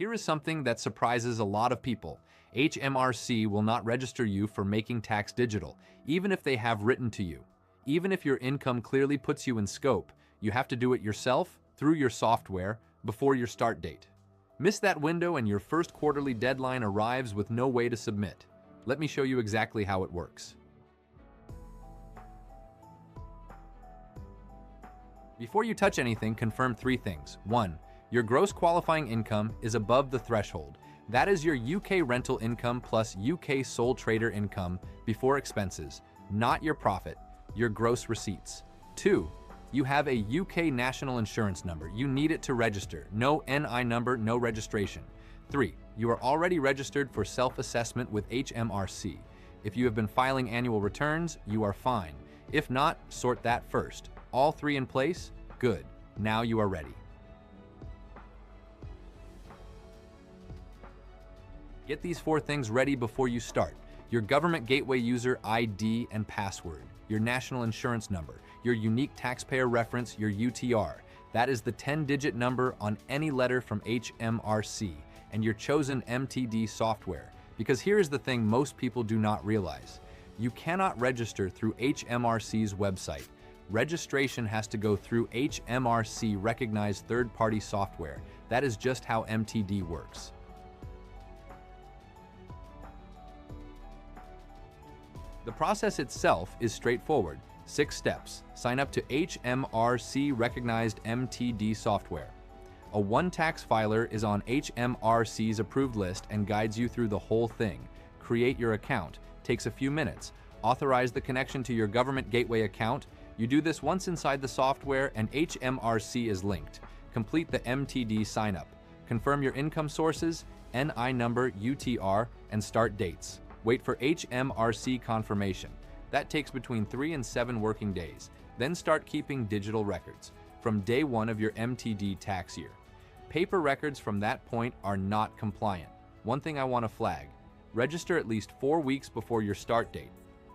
Here is something that surprises a lot of people. HMRC will not register you for Making Tax Digital, even if they have written to you. Even if your income clearly puts you in scope, you have to do it yourself through your software before your start date. Miss that window and your first quarterly deadline arrives with no way to submit. Let me show you exactly how it works. Before you touch anything, confirm 3 things. 1. Your gross qualifying income is above the threshold. That is your UK rental income plus UK sole trader income before expenses, not your profit, your gross receipts. 2. You have a UK national insurance number. You need it to register. No NI number, no registration. 3. You are already registered for self-assessment with HMRC. If you have been filing annual returns, you are fine. If not, sort that first. All 3 in place? Good. Now you are ready. Get these 4 things ready before you start. Your government gateway user ID and password, your national insurance number, your unique taxpayer reference, your UTR. That is the 10-digit number on any letter from HMRC, and your chosen MTD software. Because here is the thing most people do not realize. You cannot register through HMRC's website. Registration has to go through HMRC-recognized third-party software. That is just how MTD works. The process itself is straightforward. 6 steps. Sign up to HMRC-recognized MTD software. A1TaxFiler is on HMRC's approved list and guides you through the whole thing. Create your account. Takes a few minutes. Authorize the connection to your government gateway account. You do this once inside the software and HMRC is linked. Complete the MTD sign-up. Confirm your income sources, NI number, UTR, and start dates. Wait for HMRC confirmation. That takes between 3 and 7 working days. Then start keeping digital records from day 1 of your MTD tax year. Paper records from that point are not compliant. One thing I want to flag, register at least 4 weeks before your start date.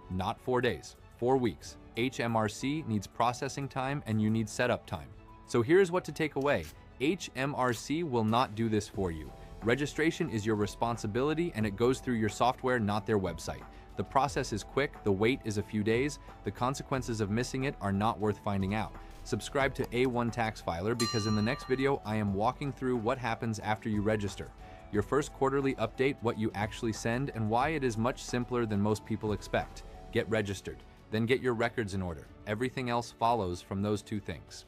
Not 4 days, 4 weeks. HMRC needs processing time and you need setup time. So here's what to take away. HMRC will not do this for you. Registration is your responsibility and it goes through your software, not their website. The process is quick, the wait is a few days, the consequences of missing it are not worth finding out. Subscribe to A1TaxFiler because in the next video I am walking through what happens after you register. Your first quarterly update, what you actually send, and why it is much simpler than most people expect. Get registered, then get your records in order. Everything else follows from those 2 things.